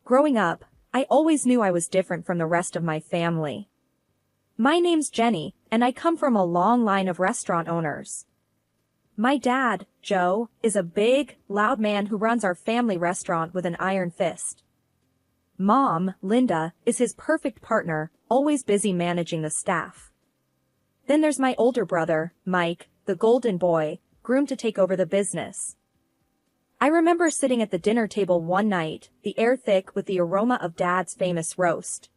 Growing up, I always knew I was different from the rest of my family. My name's Jenny, and I come from a long line of restaurant owners. My dad, Joe, is a big, loud man who runs our family restaurant with an iron fist. Mom, Linda, is his perfect partner, always busy managing the staff. Then there's my older brother, Mike, the golden boy, groomed to take over the business. I remember sitting at the dinner table one night, the air thick with the aroma of Dad's famous roast.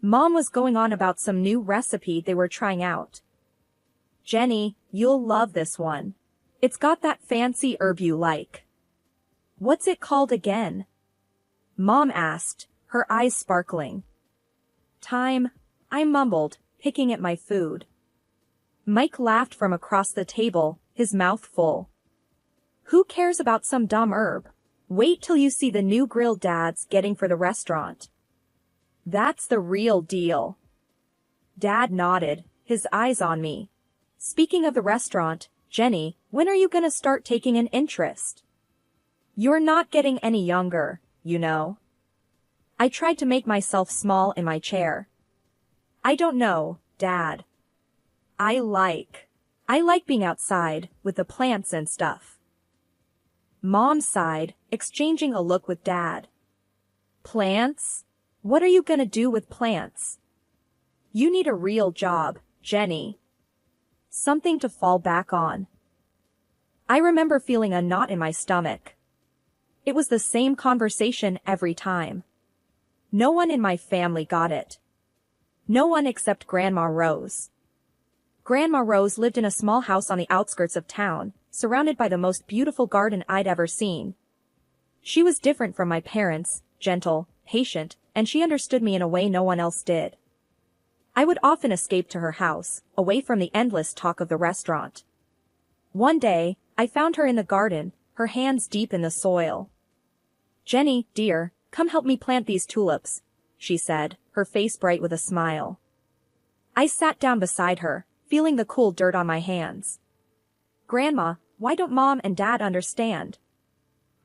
Mom was going on about some new recipe they were trying out. "Jenny, you'll love this one. It's got that fancy herb you like." "What's it called again?" Mom asked, her eyes sparkling. "Thyme," I mumbled, picking at my food. Mike laughed from across the table, his mouth full. "Who cares about some dumb herb? Wait till you see the new grill Dad's getting for the restaurant. That's the real deal." Dad nodded, his eyes on me. "Speaking of the restaurant, Jenny, when are you gonna start taking an interest? You're not getting any younger, you know." I tried to make myself small in my chair. "I don't know, Dad. I like being outside, with the plants and stuff." Mom sighed, exchanging a look with Dad. "Plants? What are you gonna do with plants? You need a real job, Jenny. Something to fall back on." I remember feeling a knot in my stomach. It was the same conversation every time. No one in my family got it. No one except Grandma Rose. Grandma Rose lived in a small house on the outskirts of town, surrounded by the most beautiful garden I'd ever seen. She was different from my parents, gentle, patient, and she understood me in a way no one else did. I would often escape to her house, away from the endless talk of the restaurant. One day, I found her in the garden, her hands deep in the soil. "Jenny, dear, come help me plant these tulips," she said, her face bright with a smile. I sat down beside her, feeling the cool dirt on my hands. "Grandma, why don't Mom and Dad understand?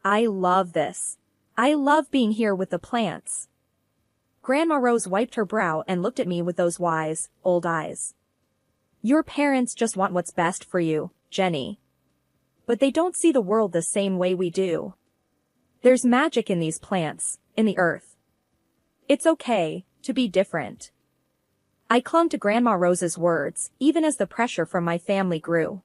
I love this. I love being here with the plants." Grandma Rose wiped her brow and looked at me with those wise, old eyes. "Your parents just want what's best for you, Jenny. But they don't see the world the same way we do. There's magic in these plants, in the earth. It's okay to be different." I clung to Grandma Rose's words, even as the pressure from my family grew.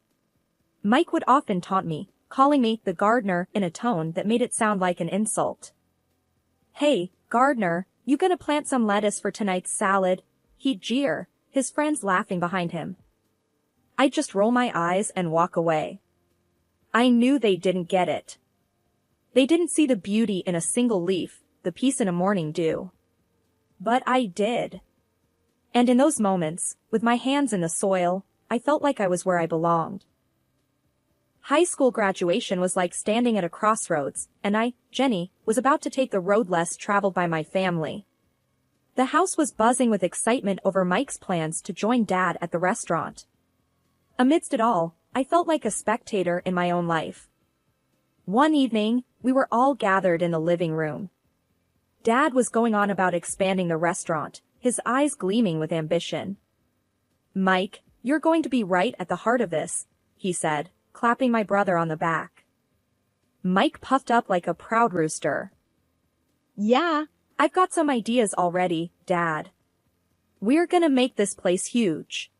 Mike would often taunt me, calling me the gardener in a tone that made it sound like an insult. "Hey, gardener, you gonna plant some lettuce for tonight's salad?" he'd jeer, his friends laughing behind him. I'd just roll my eyes and walk away. I knew they didn't get it. They didn't see the beauty in a single leaf, the peace in a morning dew. But I did. And in those moments, with my hands in the soil, I felt like I was where I belonged. High school graduation was like standing at a crossroads, and I, Jenny, was about to take the road less traveled by my family. The house was buzzing with excitement over Mike's plans to join Dad at the restaurant. Amidst it all, I felt like a spectator in my own life. One evening, we were all gathered in the living room. Dad was going on about expanding the restaurant, his eyes gleaming with ambition. "Mike, you're going to be right at the heart of this," he said, clapping my brother on the back. Mike puffed up like a proud rooster. "Yeah, I've got some ideas already, Dad. We're gonna make this place huge."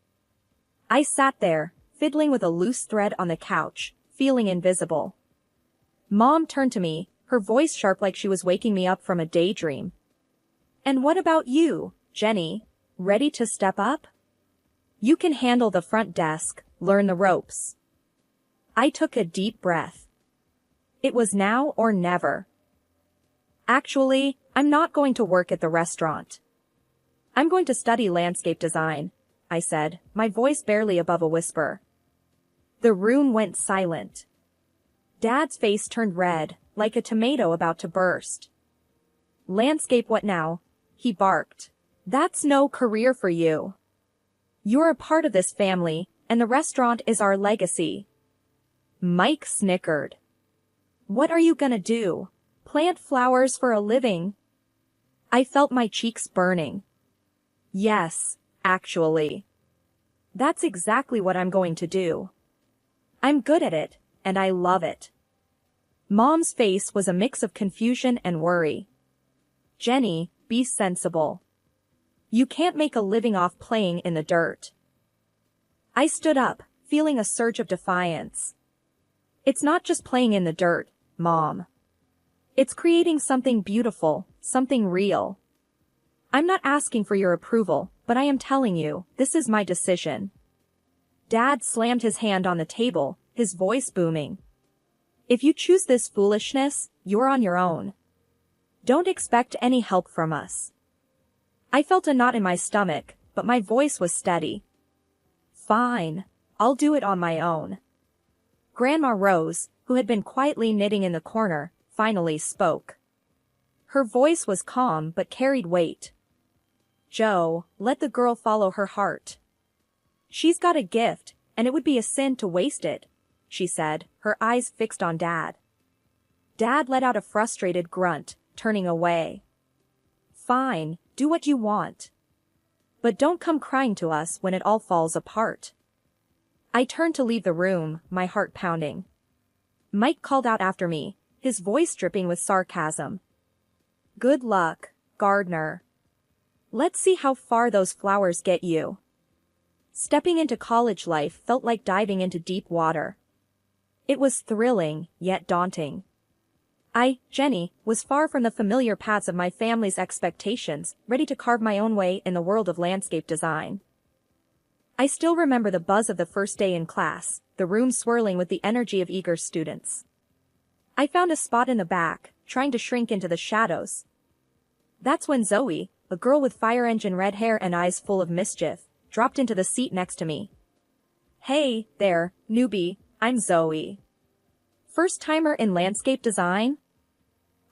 I sat there, fiddling with a loose thread on the couch, feeling invisible. Mom turned to me, her voice sharp like she was waking me up from a daydream. "And what about you, Jenny? Ready to step up? You can handle the front desk, learn the ropes." I took a deep breath. It was now or never. "Actually, I'm not going to work at the restaurant. I'm going to study landscape design," I said, my voice barely above a whisper. The room went silent. Dad's face turned red, like a tomato about to burst. "Landscape what now?" he barked. "That's no career for you. You're a part of this family, and the restaurant is our legacy." Mike snickered. "What are you gonna do? Plant flowers for a living?" I felt my cheeks burning. Yes, actually. That's exactly what I'm going to do. I'm good at it, and I love it. Mom's face was a mix of confusion and worry. Jenny, be sensible. You can't make a living off playing in the dirt. I stood up, feeling a surge of defiance. It's not just playing in the dirt, Mom. It's creating something beautiful, something real. I'm not asking for your approval, but I am telling you, this is my decision. Dad slammed his hand on the table, his voice booming. If you choose this foolishness, you're on your own. Don't expect any help from us. I felt a knot in my stomach, but my voice was steady. Fine, I'll do it on my own. Grandma Rose, who had been quietly knitting in the corner, finally spoke. Her voice was calm but carried weight. Joe, let the girl follow her heart. She's got a gift, and it would be a sin to waste it, she said, her eyes fixed on Dad. Dad let out a frustrated grunt, turning away. Fine, do what you want. But don't come crying to us when it all falls apart. I turned to leave the room, my heart pounding. Mike called out after me, his voice dripping with sarcasm. Good luck, Gardner. Let's see how far those flowers get you. Stepping into college life felt like diving into deep water. It was thrilling, yet daunting. Jenny, was far from the familiar paths of my family's expectations, ready to carve my own way in the world of landscape design. I still remember the buzz of the first day in class, the room swirling with the energy of eager students. I found a spot in the back, trying to shrink into the shadows. That's when Zoe, a girl with fire engine red hair and eyes full of mischief, dropped into the seat next to me. Hey, there, newbie, I'm Zoe. First-timer in landscape design?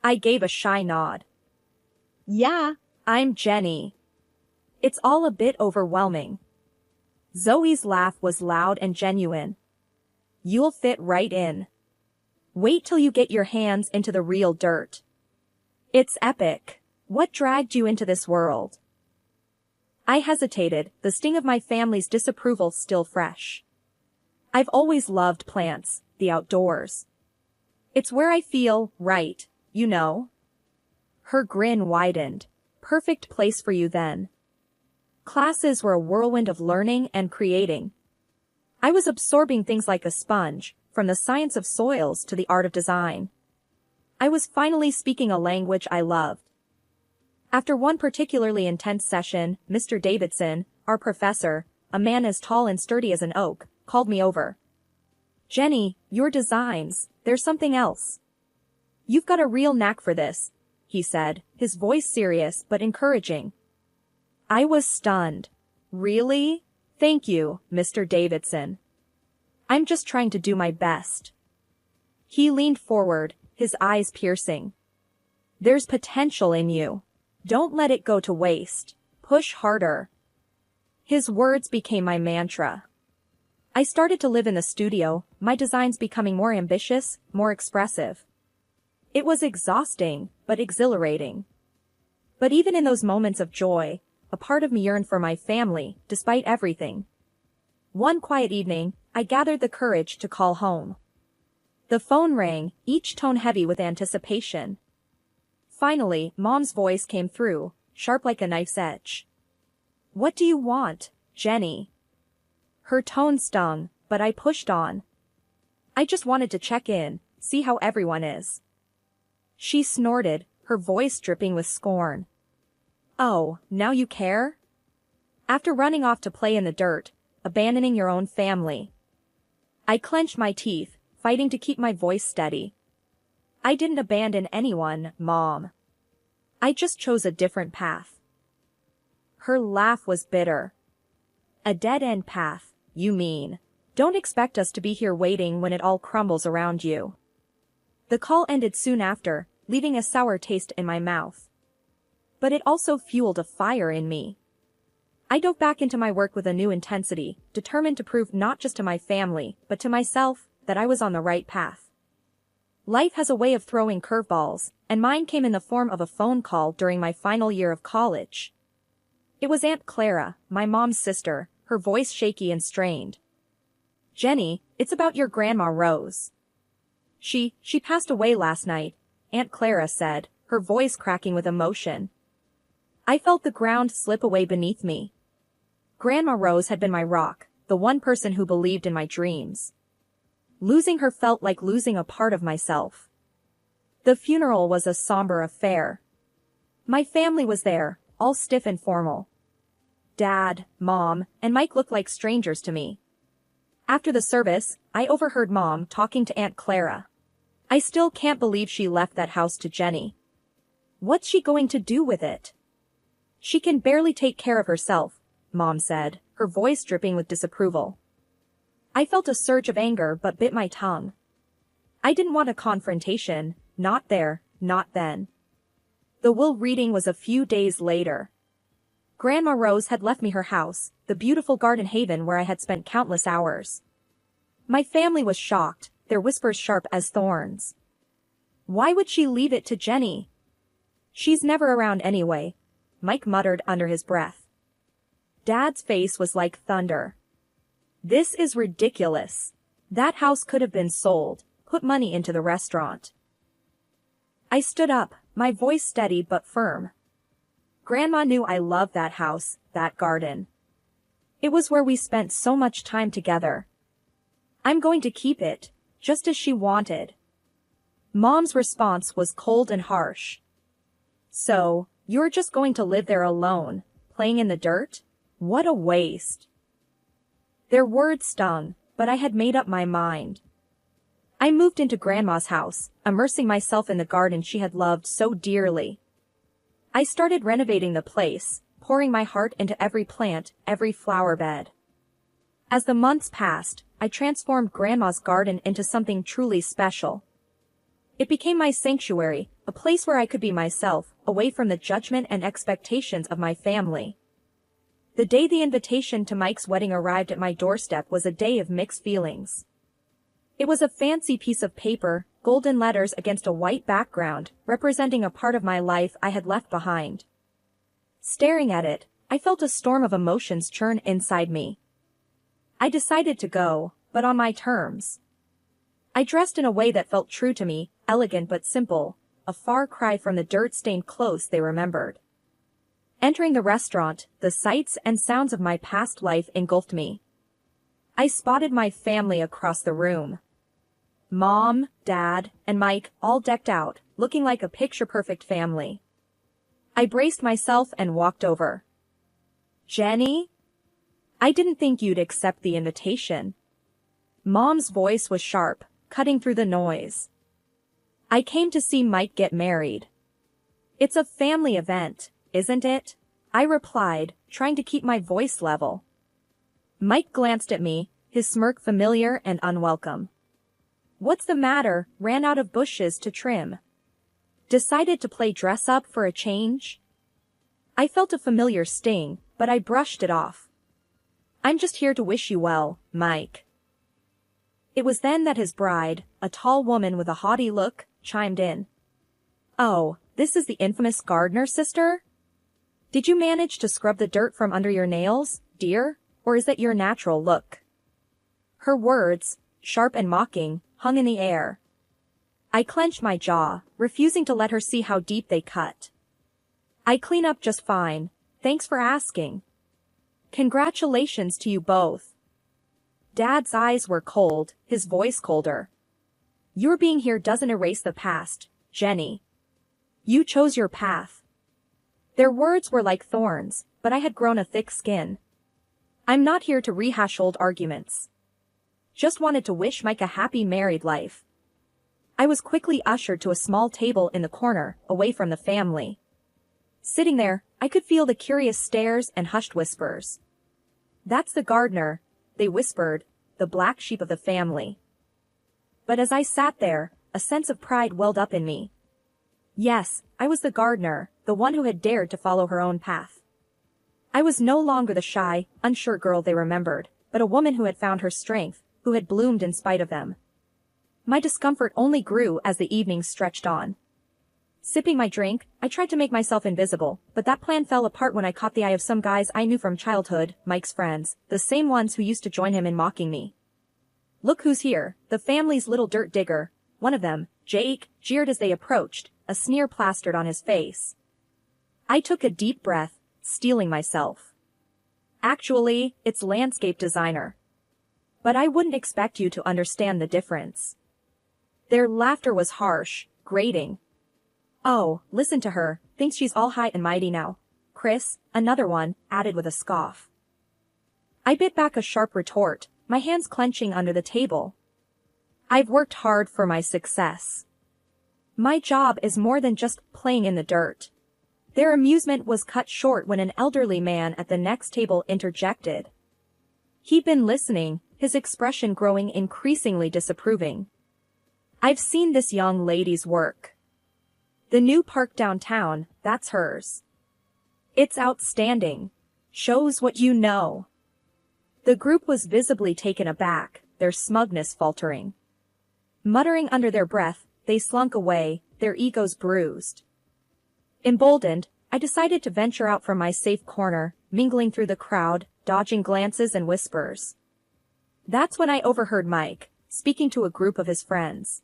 I gave a shy nod. Yeah, I'm Jenny. It's all a bit overwhelming. Zoe's laugh was loud and genuine. You'll fit right in. Wait till you get your hands into the real dirt. It's epic. What dragged you into this world? I hesitated, the sting of my family's disapproval still fresh. I've always loved plants, the outdoors. It's where I feel right, you know. Her grin widened. Perfect place for you then. Classes were a whirlwind of learning and creating. I was absorbing things like a sponge, from the science of soils to the art of design. I was finally speaking a language I loved. After one particularly intense session, Mr. Davidson, our professor, a man as tall and sturdy as an oak, called me over. Jenny, your designs, there's something else. You've got a real knack for this, he said, his voice serious but encouraging. I was stunned. Really? Thank you, Mr. Davidson. I'm just trying to do my best. He leaned forward, his eyes piercing. There's potential in you. Don't let it go to waste. Push harder. His words became my mantra. I started to live in the studio, my designs becoming more ambitious, more expressive. It was exhausting, but exhilarating. But even in those moments of joy, a part of me yearned for my family, despite everything. One quiet evening, I gathered the courage to call home. The phone rang, each tone heavy with anticipation. Finally, Mom's voice came through, sharp like a knife's edge. What do you want, Jenny? Her tone stung, but I pushed on. I just wanted to check in, see how everyone is. She snorted, her voice dripping with scorn. Oh, now you care? After running off to play in the dirt, abandoning your own family. I clenched my teeth, fighting to keep my voice steady. I didn't abandon anyone, Mom. I just chose a different path. Her laugh was bitter. A dead-end path, you mean. Don't expect us to be here waiting when it all crumbles around you. The call ended soon after, leaving a sour taste in my mouth. But it also fueled a fire in me. I dove back into my work with a new intensity, determined to prove not just to my family, but to myself, that I was on the right path. Life has a way of throwing curveballs, and mine came in the form of a phone call during my final year of college. It was Aunt Clara, my mom's sister, her voice shaky and strained. "Jenny, it's about your Grandma Rose. She passed away last night," Aunt Clara said, her voice cracking with emotion. I felt the ground slip away beneath me. Grandma Rose had been my rock, the one person who believed in my dreams. Losing her felt like losing a part of myself. The funeral was a somber affair. My family was there, all stiff and formal. Dad, Mom, and Mike looked like strangers to me. After the service, I overheard Mom talking to Aunt Clara. "I still can't believe she left that house to Jenny. What's she going to do with it? She can barely take care of herself," Mom said, her voice dripping with disapproval. I felt a surge of anger but bit my tongue. I didn't want a confrontation, not there, not then. The will reading was a few days later. Grandma Rose had left me her house, the beautiful garden haven where I had spent countless hours. My family was shocked, their whispers sharp as thorns. "Why would she leave it to Jenny? She's never around anyway," Mike muttered under his breath. Dad's face was like thunder. "This is ridiculous. That house could have been sold, put money into the restaurant." I stood up, my voice steady but firm. Grandma knew I loved that house, that garden. It was where we spent so much time together. I'm going to keep it, just as she wanted. Mom's response was cold and harsh. "So, you're just going to live there alone, playing in the dirt? What a waste." Their words stung, but I had made up my mind. I moved into Grandma's house, immersing myself in the garden she had loved so dearly. I started renovating the place, pouring my heart into every plant, every flower bed. As the months passed, I transformed Grandma's garden into something truly special. It became my sanctuary, a place where I could be myself, away from the judgment and expectations of my family. The day the invitation to Mike's wedding arrived at my doorstep was a day of mixed feelings. It was a fancy piece of paper, golden letters against a white background, representing a part of my life I had left behind. Staring at it, I felt a storm of emotions churn inside me. I decided to go, but on my terms. I dressed in a way that felt true to me, elegant but simple, a far cry from the dirt-stained clothes they remembered. Entering the restaurant, the sights and sounds of my past life engulfed me. I spotted my family across the room. Mom, Dad, and Mike, all decked out, looking like a picture-perfect family. I braced myself and walked over. "Jenny? I didn't think you'd accept the invitation." Mom's voice was sharp, cutting through the noise. "I came to see Mike get married." "It's a family event, isn't it?" I replied, trying to keep my voice level. Mike glanced at me, his smirk familiar and unwelcome. "What's the matter?" Ran out of bushes to trim. Decided to play dress-up for a change? I felt a familiar sting, but I brushed it off. "I'm just here to wish you well, Mike." It was then that his bride, a tall woman with a haughty look, chimed in. "Oh, this is the infamous Gardner sister? Did you manage to scrub the dirt from under your nails, dear, or is that your natural look?" Her words, sharp and mocking, hung in the air. I clenched my jaw, refusing to let her see how deep they cut. "I clean up just fine, thanks for asking." "Congratulations to you both." Dad's eyes were cold, his voice colder. "Your being here doesn't erase the past, Jenny. You chose your path." Their words were like thorns, but I had grown a thick skin. "I'm not here to rehash old arguments. Just wanted to wish Mike a happy married life." I was quickly ushered to a small table in the corner, away from the family. Sitting there, I could feel the curious stares and hushed whispers. "That's the Gardner," they whispered, "the black sheep of the family." But as I sat there, a sense of pride welled up in me. Yes, I was the Gardner, the one who had dared to follow her own path. I was no longer the shy, unsure girl they remembered, but a woman who had found her strength, who had bloomed in spite of them. My discomfort only grew as the evening stretched on. Sipping my drink, I tried to make myself invisible, but that plan fell apart when I caught the eye of some guys I knew from childhood, Mike's friends, the same ones who used to join him in mocking me. "Look who's here, the family's little dirt digger," one of them, Jake, jeered as they approached, a sneer plastered on his face. I took a deep breath, steeling myself. "Actually, it's landscape designer. But I wouldn't expect you to understand the difference." Their laughter was harsh, grating. "Oh, listen to her, thinks she's all high and mighty now." Chris, another one, added with a scoff. I bit back a sharp retort, my hands clenching under the table. "I've worked hard for my success. My job is more than just playing in the dirt." Their amusement was cut short when an elderly man at the next table interjected. He'd been listening, his expression growing increasingly disapproving. "I've seen this young lady's work. The new park downtown, that's hers. It's outstanding. Shows what you know." The group was visibly taken aback, their smugness faltering. Muttering under their breath, they slunk away, their egos bruised. Emboldened, I decided to venture out from my safe corner, mingling through the crowd, dodging glances and whispers. That's when I overheard Mike, speaking to a group of his friends.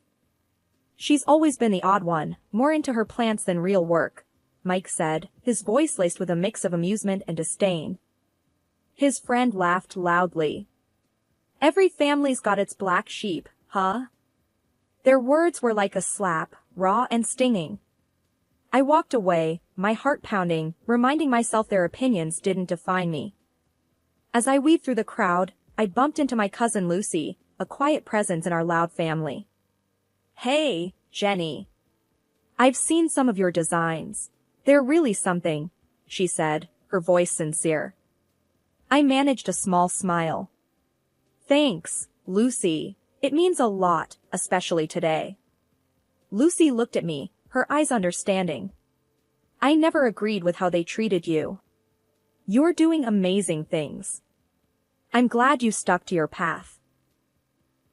"She's always been the odd one, more into her plants than real work," Mike said, his voice laced with a mix of amusement and disdain. His friend laughed loudly. "Every family's got its black sheep, huh?" Their words were like a slap, raw and stinging. I walked away, my heart pounding, reminding myself their opinions didn't define me. As I weaved through the crowd, I bumped into my cousin Lucy, a quiet presence in our loud family. "Hey, Jenny. I've seen some of your designs. They're really something," she said, her voice sincere. I managed a small smile. "Thanks, Lucy. It means a lot, especially today." Lucy looked at me, her eyes understanding. "I never agreed with how they treated you. You're doing amazing things. I'm glad you stuck to your path."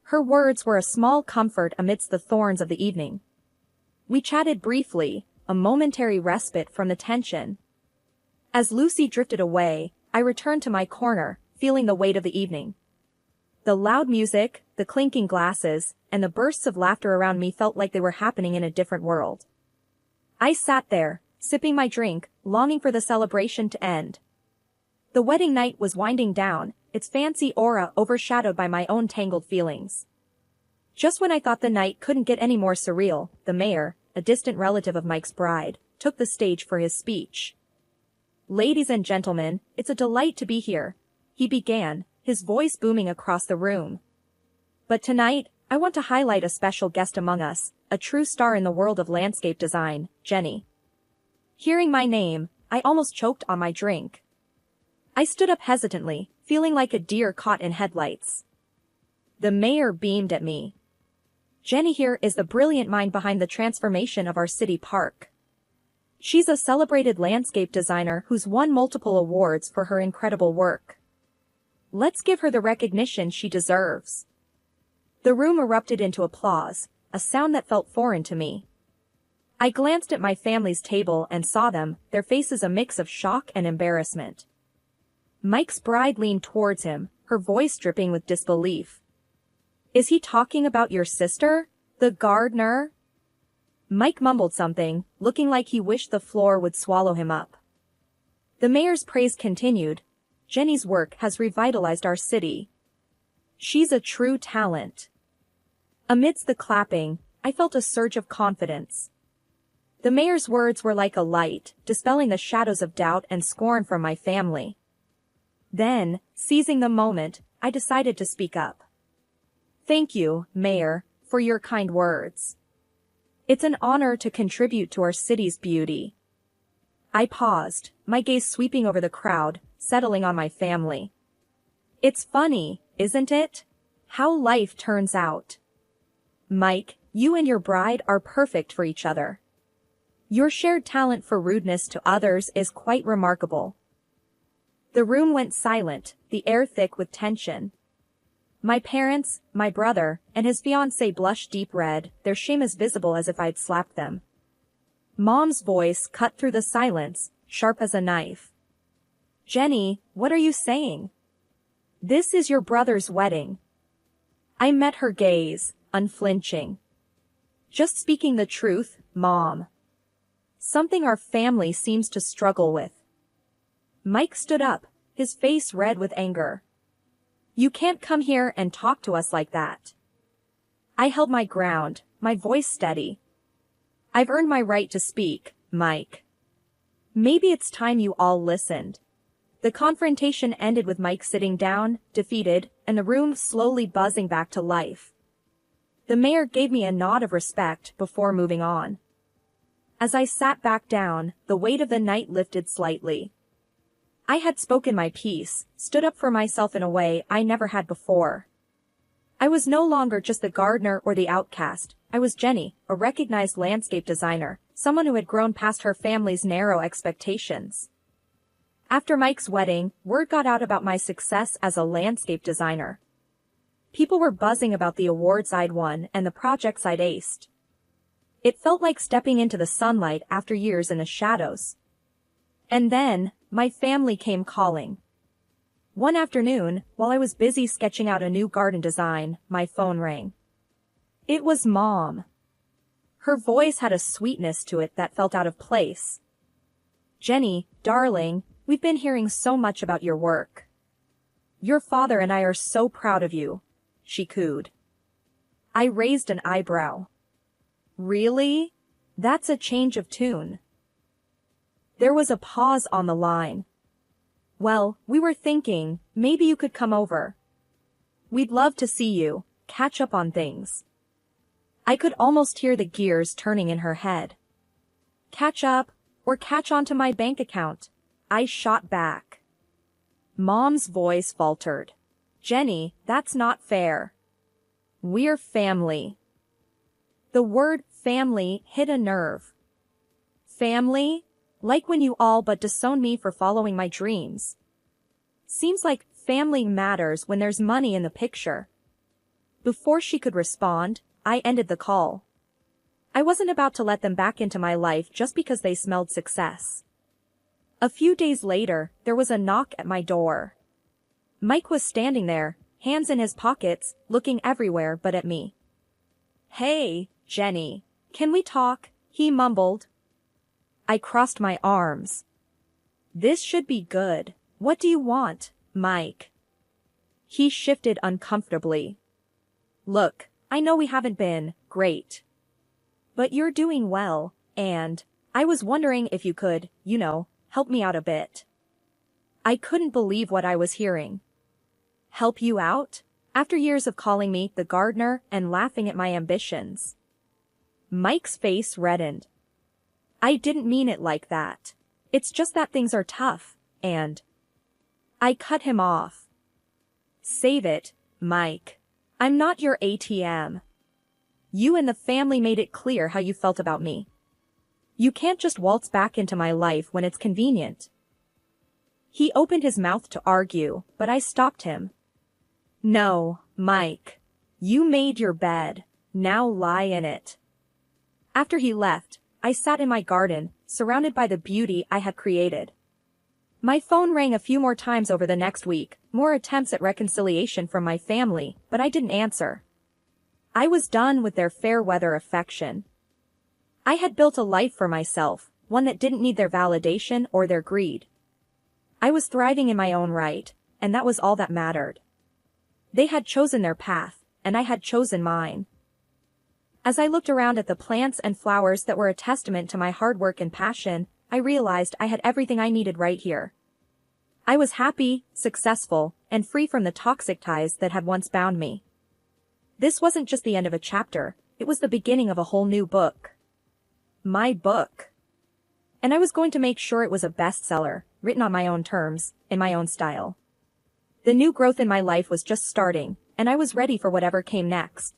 Her words were a small comfort amidst the thorns of the evening. We chatted briefly, a momentary respite from the tension. As Lucy drifted away, I returned to my corner, feeling the weight of the evening. The loud music, the clinking glasses, and the bursts of laughter around me felt like they were happening in a different world. I sat there, sipping my drink, longing for the celebration to end. The wedding night was winding down, its fancy aura overshadowed by my own tangled feelings. Just when I thought the night couldn't get any more surreal, the mayor, a distant relative of Mike's bride, took the stage for his speech. "Ladies and gentlemen, it's a delight to be here," he began, his voice booming across the room. "But tonight, I want to highlight a special guest among us, a true star in the world of landscape design, Jenny." Hearing my name, I almost choked on my drink. I stood up hesitantly, feeling like a deer caught in headlights. The mayor beamed at me. "Jenny here is the brilliant mind behind the transformation of our city park. She's a celebrated landscape designer who's won multiple awards for her incredible work. Let's give her the recognition she deserves." The room erupted into applause, a sound that felt foreign to me. I glanced at my family's table and saw them, their faces a mix of shock and embarrassment. Mike's bride leaned towards him, her voice dripping with disbelief. "Is he talking about your sister, the gardener?" Mike mumbled something, looking like he wished the floor would swallow him up. The mayor's praise continued. "Jenny's work has revitalized our city. She's a true talent." Amidst the clapping, I felt a surge of confidence. The mayor's words were like a light, dispelling the shadows of doubt and scorn from my family. Then, seizing the moment, I decided to speak up. "Thank you, Mayor, for your kind words. It's an honor to contribute to our city's beauty." I paused, my gaze sweeping over the crowd, settling on my family. "It's funny, isn't it? How life turns out. Mike, you and your bride are perfect for each other. Your shared talent for rudeness to others is quite remarkable." The room went silent, the air thick with tension. My parents, my brother, and his fiancée blushed deep red, their shame as visible as if I'd slapped them. Mom's voice cut through the silence, sharp as a knife. Jenny, what are you saying? This is your brother's wedding. I met her gaze, unflinching. Just speaking the truth, Mom. Something our family seems to struggle with. Mike stood up, his face red with anger. You can't come here and talk to us like that. I held my ground, my voice steady. I've earned my right to speak, Mike. Maybe it's time you all listened. The confrontation ended with Mike sitting down, defeated, and the room slowly buzzing back to life. The mayor gave me a nod of respect before moving on. As I sat back down, the weight of the night lifted slightly. I had spoken my piece, stood up for myself in a way I never had before. I was no longer just the gardener or the outcast. I was Jenny, a recognized landscape designer, someone who had grown past her family's narrow expectations. After Mike's wedding, word got out about my success as a landscape designer. People were buzzing about the awards I'd won and the projects I'd aced. It felt like stepping into the sunlight after years in the shadows. And then, my family came calling. One afternoon, while I was busy sketching out a new garden design, my phone rang. It was Mom. Her voice had a sweetness to it that felt out of place. Jenny, darling, we've been hearing so much about your work. Your father and I are so proud of you, she cooed. I raised an eyebrow. Really? That's a change of tune. There was a pause on the line. Well, we were thinking, maybe you could come over. We'd love to see you, catch up on things. I could almost hear the gears turning in her head. Catch up, or catch onto my bank account, I shot back. Mom's voice faltered. Jenny, that's not fair. We're family. The word family hit a nerve. Family? Like when you all but disown me for following my dreams. Seems like family matters when there's money in the picture. Before she could respond, I ended the call. I wasn't about to let them back into my life just because they smelled success. A few days later, there was a knock at my door. Mike was standing there, hands in his pockets, looking everywhere but at me. Hey, Jenny, can we talk? He mumbled. I crossed my arms. This should be good. What do you want, Mike? He shifted uncomfortably. Look, I know we haven't been great. But you're doing well, and I was wondering if you could, help me out a bit. I couldn't believe what I was hearing. Help you out? After years of calling me the gardener and laughing at my ambitions. Mike's face reddened. I didn't mean it like that. It's just that things are tough, and I cut him off. Save it, Mike. I'm not your ATM. You and the family made it clear how you felt about me. You can't just waltz back into my life when it's convenient. He opened his mouth to argue, but I stopped him. No, Mike. You made your bed. Now lie in it. After he left, I sat in my garden, surrounded by the beauty I had created. My phone rang a few more times over the next week, more attempts at reconciliation from my family, but I didn't answer. I was done with their fair-weather affection. I had built a life for myself, one that didn't need their validation or their greed. I was thriving in my own right, and that was all that mattered. They had chosen their path, and I had chosen mine. As I looked around at the plants and flowers that were a testament to my hard work and passion, I realized I had everything I needed right here. I was happy, successful, and free from the toxic ties that had once bound me. This wasn't just the end of a chapter, it was the beginning of a whole new book. My book. And I was going to make sure it was a bestseller, written on my own terms, in my own style. The new growth in my life was just starting, and I was ready for whatever came next.